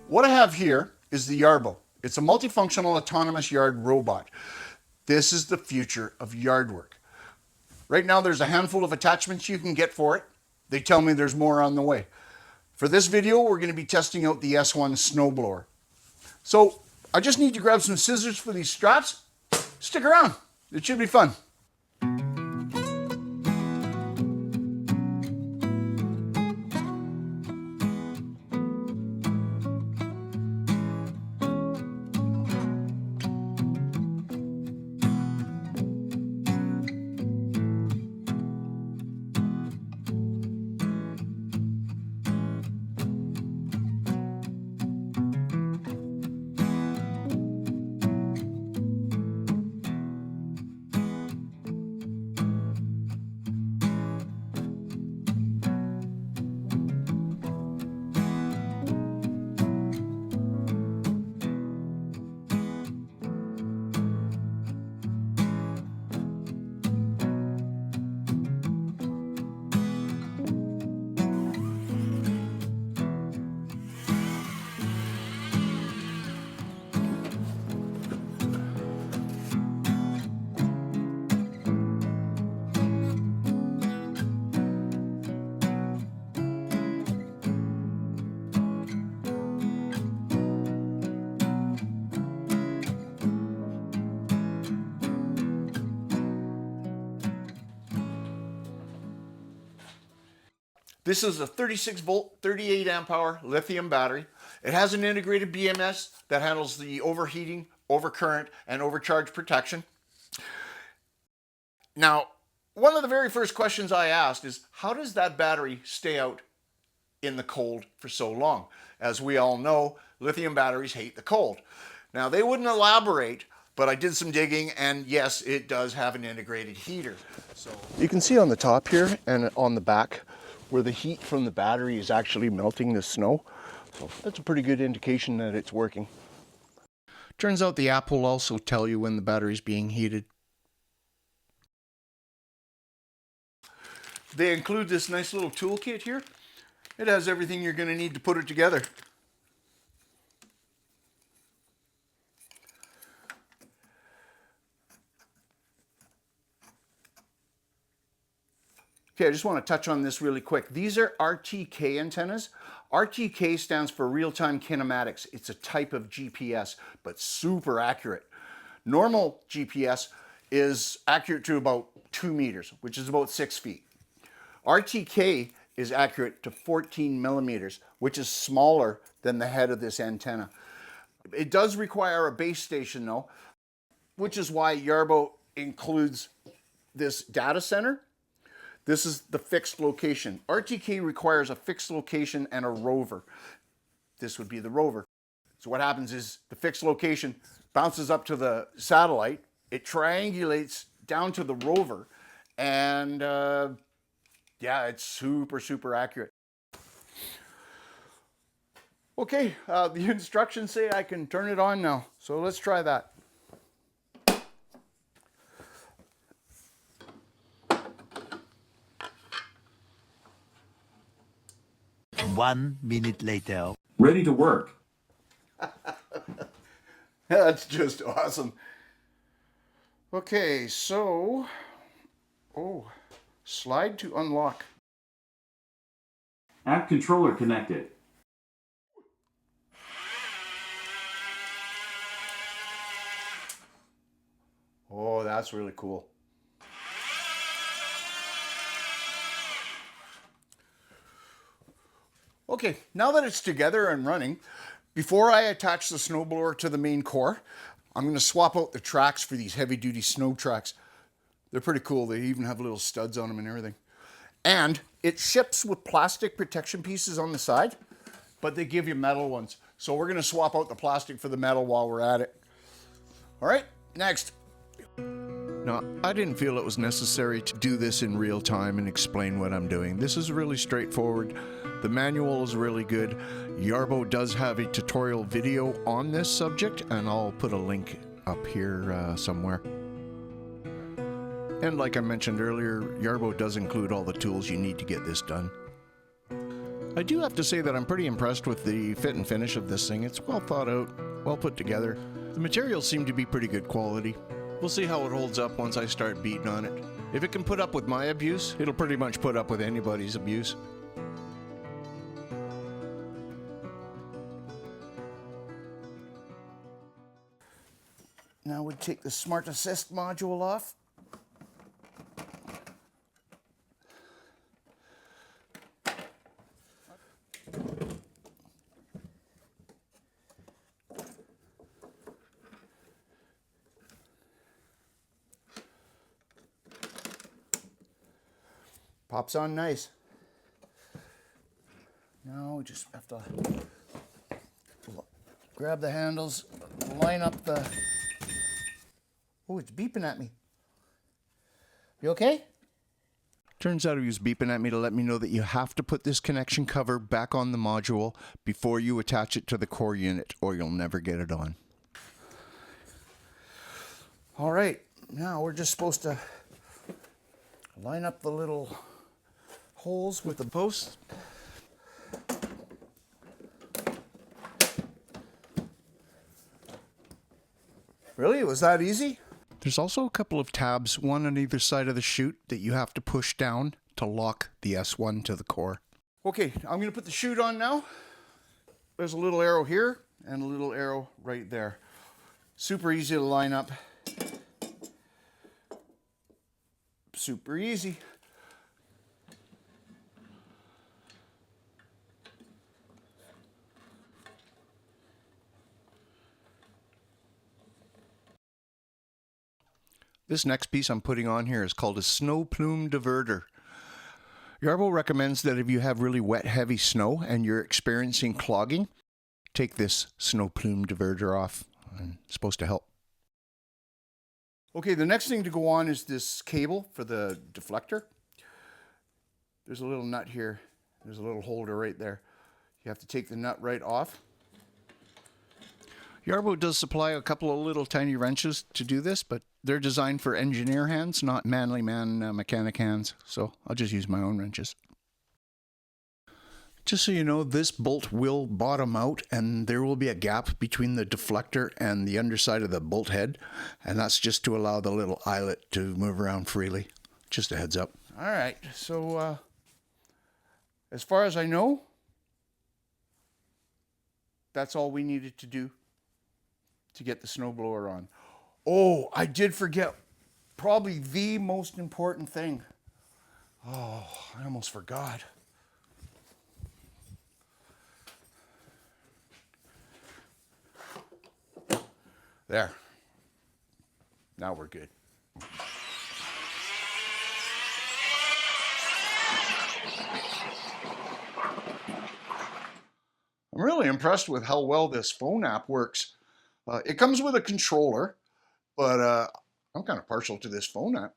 What I have here is the Yarbo. It's a multifunctional autonomous yard robot. This is the future of yard work. Right now there's a handful of attachments you can get for it. They tell me there's more on the way. For this video, we're going to be testing out the S1 Snowblower. So I just need to grab some scissors for these straps. Stick around, it should be fun. This is a 36 volt, 38 amp hour lithium battery. It has an integrated BMS that handles the overheating, overcurrent, and overcharge protection. Now, one of the very first questions I asked is, how does that battery stay out in the cold for so long? As we all know, lithium batteries hate the cold. Now, they wouldn't elaborate, but I did some digging, and yes, it does have an integrated heater. So you can see on the top here and on the back where the heat from the battery is actually melting the snow. So that's a pretty good indication that it's working. Turns out the app will also tell you when the battery's being heated. They include this nice little toolkit here. It has everything you're going to need to put it together. Okay, I just want to touch on this really quick. These are RTK antennas. RTK stands for real-time kinematics. It's a type of GPS, but super accurate. Normal GPS is accurate to about 2 meters, which is about 6 feet. RTK is accurate to 14 millimeters, which is smaller than the head of this antenna. It does require a base station though, which is why Yarbo includes this data center. This is the fixed location. RTK requires a fixed location and a rover. This would be the rover. So what happens is the fixed location bounces up to the satellite, it triangulates down to the rover, and yeah, it's super accurate. Okay, the instructions say I can turn it on now, so let's try that. One minute later. Ready to work. That's just awesome. Okay, so, slide to unlock. App controller connected. Oh, that's really cool. Okay, now that it's together and running, before I attach the snowblower to the main core, I'm going to swap out the tracks for these heavy-duty snow tracks. They're pretty cool. They even have little studs on them and everything. And it ships with plastic protection pieces on the side, but they give you metal ones. So we're going to swap out the plastic for the metal while we're at it. All right, next. Now, I didn't feel it was necessary to do this in real time and explain what I'm doing. This is really straightforward. The manual is really good. Yarbo does have a tutorial video on this subject, and I'll put a link up here somewhere. And like I mentioned earlier, Yarbo does include all the tools you need to get this done. I do have to say that I'm pretty impressed with the fit and finish of this thing. It's well thought out, well put together. The materials seem to be pretty good quality. We'll see how it holds up once I start beating on it. If it can put up with my abuse, it'll pretty much put up with anybody's abuse. Now we take the Smart Assist module off. Pops on nice. Now we just have to grab the handles, line up the... Oh, it's beeping at me. You okay? Turns out he was beeping at me to let me know that you have to put this connection cover back on the module before you attach it to the core unit, or you'll never get it on. All right, now we're just supposed to line up the little holes with the posts. Really? It was that easy? There's also a couple of tabs, one on either side of the chute, that you have to push down to lock the S1 to the core. Okay, I'm going to put the chute on now. There's a little arrow here and a little arrow right there. Super easy to line up. Super easy. This next piece I'm putting on here is called a snow plume diverter. Yarbo recommends that if you have really wet, heavy snow and you're experiencing clogging, take this snow plume diverter off. It's supposed to help. Okay, the next thing to go on is this cable for the deflector. There's a little nut here. There's a little holder right there. You have to take the nut right off. Yarbo does supply a couple of little tiny wrenches to do this, but they're designed for engineer hands, not manly man mechanic hands, so I'll just use my own wrenches. Just so you know, this bolt will bottom out and there will be a gap between the deflector and the underside of the bolt head, and that's just to allow the little eyelet to move around freely. Just a heads up. All right, so as far as I know, that's all we needed to do to get the snowblower on. Oh, I did forget probably the most important thing. Oh, I almost forgot. There. Now we're good. I'm really impressed with how well this phone app works. It comes with a controller, but I'm kind of partial to this phone app.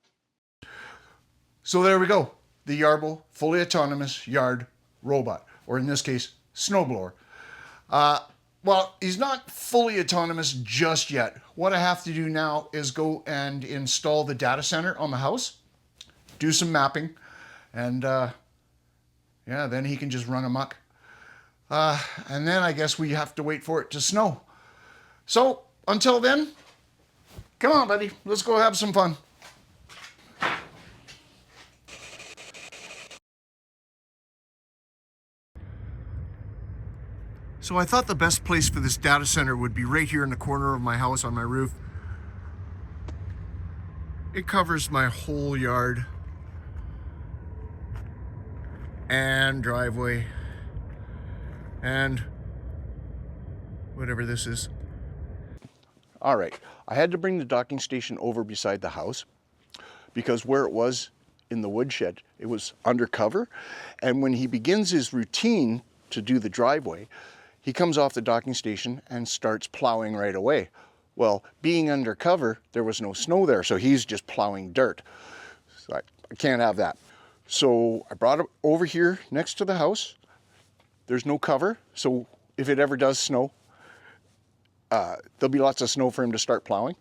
So there we go. The Yarbo fully autonomous yard robot, or in this case, snowblower. Well, he's not fully autonomous just yet. What I have to do now is go and install the data center on the house, do some mapping, and yeah, then he can just run amok. And then I guess we have to wait for it to snow. So until then, come on, buddy, let's go have some fun. So I thought the best place for this data center would be right here in the corner of my house on my roof. It covers my whole yard and driveway and whatever this is. All right, I had to bring the docking station over beside the house because where it was in the woodshed, it was undercover. And when he begins his routine to do the driveway, he comes off the docking station and starts plowing right away. Well, being undercover, there was no snow there, so he's just plowing dirt. So I can't have that. So I brought it over here next to the house. There's no cover, so if it ever does snow, there'll be lots of snow for him to start plowing.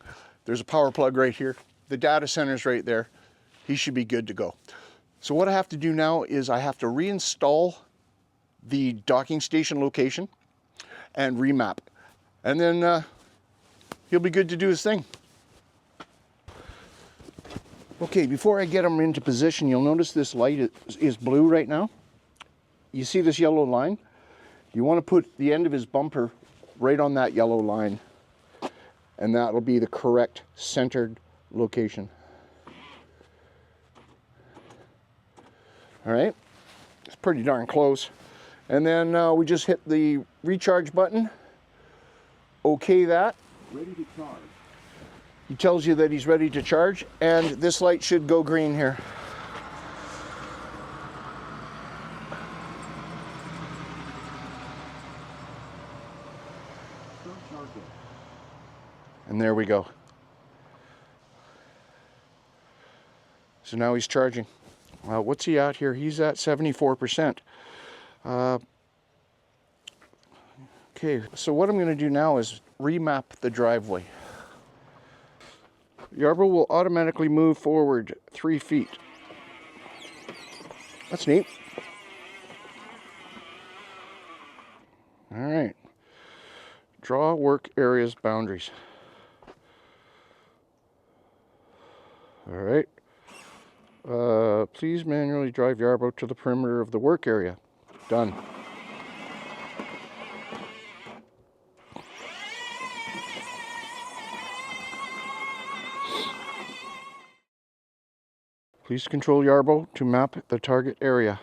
There's a power plug right here. The data center's right there. He should be good to go. So what I have to do now is I have to reinstall the docking station location and remap. And then he'll be good to do his thing. Okay, before I get him into position, you'll notice this light is blue right now. You see this yellow line? You want to put the end of his bumper right on that yellow line, and that'll be the correct centered location. All right, it's pretty darn close. And then we just hit the recharge button. Okay that. Ready to charge. He tells you that he's ready to charge, and this light should go green here. Start charging. And there we go. So now he's charging. What's he at here? He's at 74%. Okay, so what I'm going to do now is remap the driveway. Yarbo will automatically move forward 3 feet. That's neat. All right. Draw work areas boundaries. All right. Please manually drive Yarbo to the perimeter of the work area. Done. Please control Yarbo to map the target area.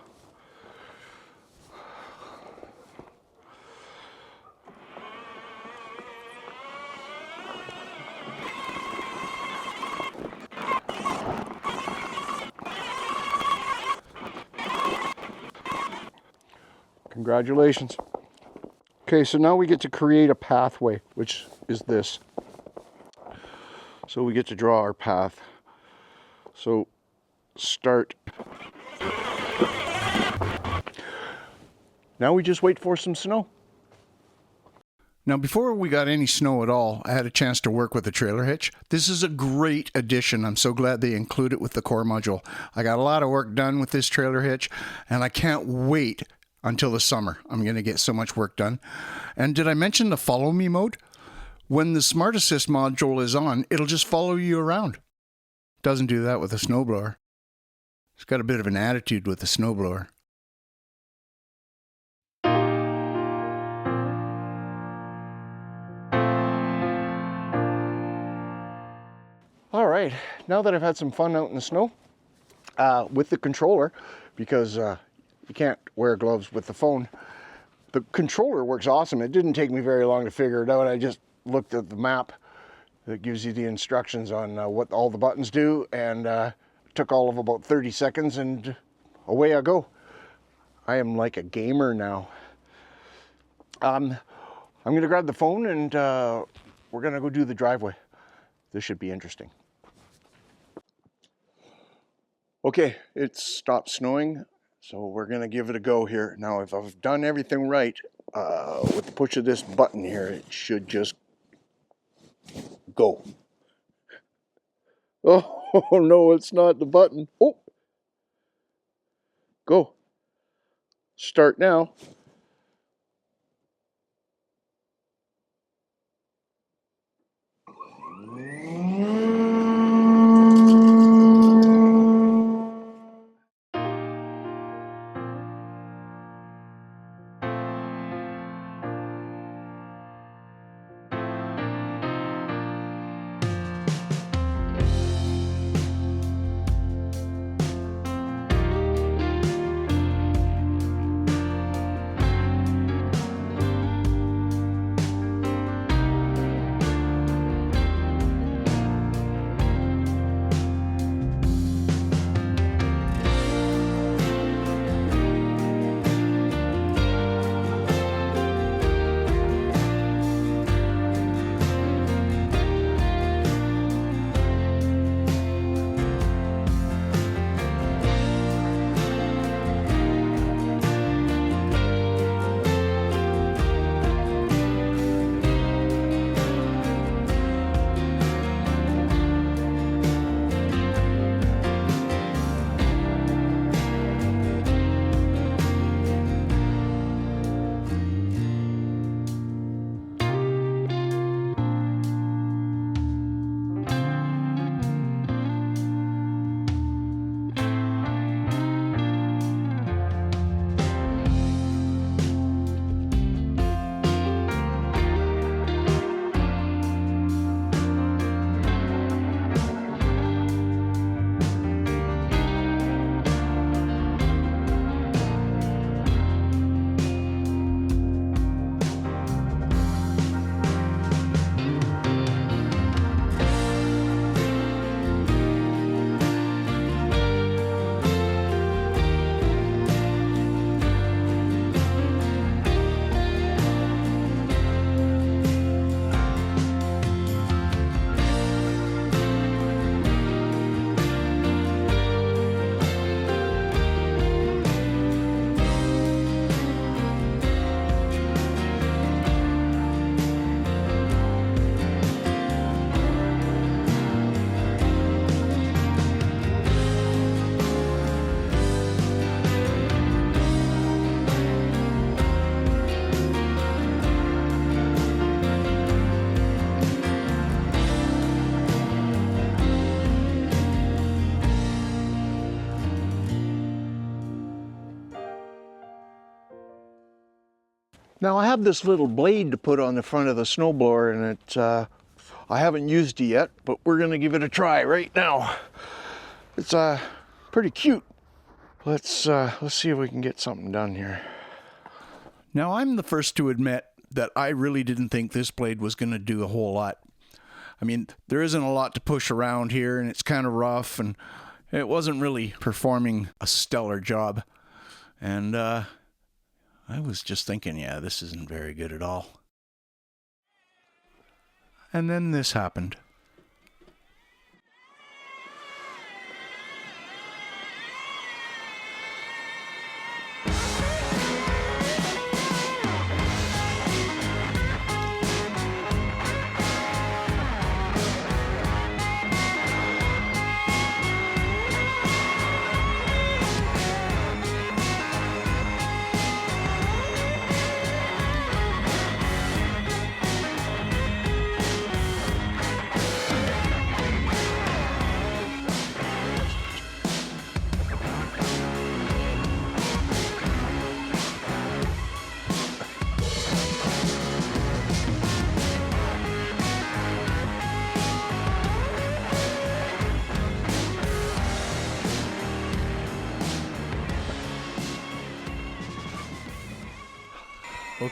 Congratulations. Okay, so now we get to create a pathway, which is this. So we get to draw our path. So start. Now we just wait for some snow. Now, before we got any snow at all, I had a chance to work with the trailer hitch. This is a great addition. I'm so glad they include it with the core module. I got a lot of work done with this trailer hitch, and I can't wait until the summer. I'm going to get so much work done. And did I mention the follow me mode? When the Smart Assist module is on, it'll just follow you around. Doesn't do that with a snowblower. It's got a bit of an attitude with the snowblower. All right, now that I've had some fun out in the snow with the controller, because you can't wear gloves with the phone, the controller works awesome. It didn't take me very long to figure it out. I just looked at the map that gives you the instructions on what all the buttons do, and it took all of about 30 seconds, and away I go. I am like a gamer now. I'm gonna grab the phone and we're gonna go do the driveway. This should be interesting. Okay, it's stopped snowing, so we're gonna give it a go here. Now, if I've done everything right, with the push of this button here, it should just go. Oh no, it's not the button. Oh, go. Start now. Now I have this little blade to put on the front of the snowblower, and I haven't used it yet, but we're gonna give it a try right now. It's pretty cute. Let's see if we can get something done here. Now I'm the first to admit that I really didn't think this blade was gonna do a whole lot. I mean, there isn't a lot to push around here, and it's kind of rough, and it wasn't really performing a stellar job. And I was just thinking, yeah, this isn't very good at all. And then this happened.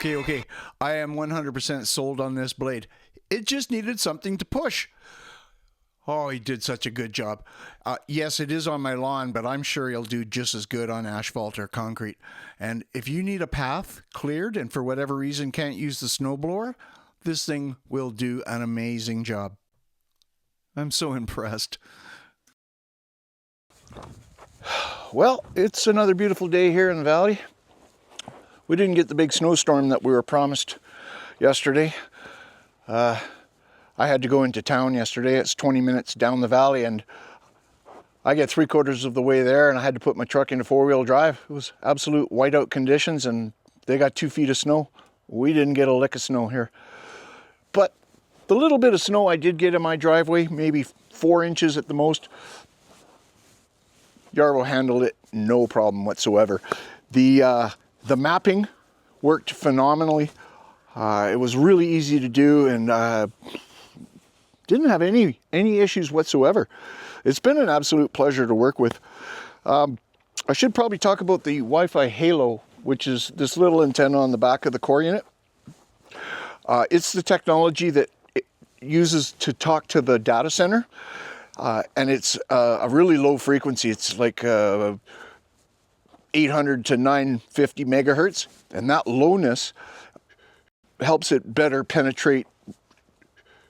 Okay, I am 100% sold on this blade. It just needed something to push. Oh, he did such a good job. Yes, it is on my lawn, but I'm sure he'll do just as good on asphalt or concrete. And if you need a path cleared and for whatever reason can't use the snowblower, this thing will do an amazing job. I'm so impressed. Well, it's another beautiful day here in the valley. We didn't get the big snowstorm that we were promised yesterday. I had to go into town yesterday. It's 20 minutes down the valley, and I get 3/4 of the way there, and I had to put my truck into 4-wheel drive. It was absolute whiteout conditions, and they got 2 feet of snow. We didn't get a lick of snow here. But the little bit of snow I did get in my driveway, maybe 4 inches at the most, Yarbo handled it no problem whatsoever. The mapping worked phenomenally. It was really easy to do, and didn't have any issues whatsoever. It's been an absolute pleasure to work with. I should probably talk about the Wi-Fi Halo, which is this little antenna on the back of the core unit. It's the technology that it uses to talk to the data center, and it's a really low frequency. It's like 800 to 950 megahertz, and that lowness helps it better penetrate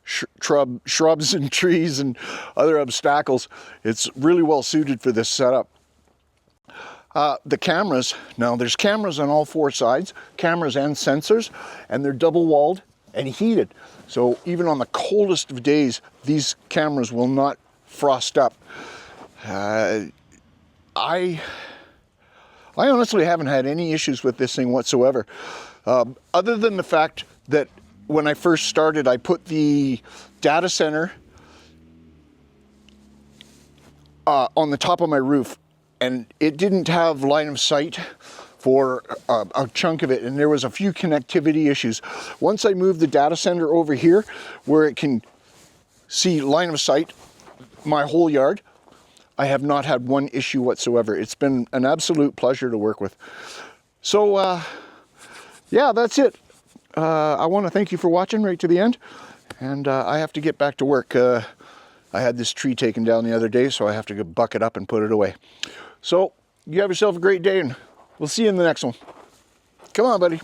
shrubs and trees and other obstacles. It's really well suited for this setup. The cameras, now there's cameras on all 4 sides, cameras and sensors, and they're double walled and heated. So even on the coldest of days, these cameras will not frost up. I honestly haven't had any issues with this thing whatsoever. Other than the fact that when I first started, I put the data center on the top of my roof, and it didn't have line of sight for a chunk of it, and there was a few connectivity issues. Once I moved the data center over here, where it can see line of sight my whole yard, I have not had one issue whatsoever. It's been an absolute pleasure to work with. So, yeah, that's it. I want to thank you for watching right to the end, and I have to get back to work. I had this tree taken down the other day, so I have to go buck it up and put it away. So, you have yourself a great day, and we'll see you in the next one. Come on, buddy.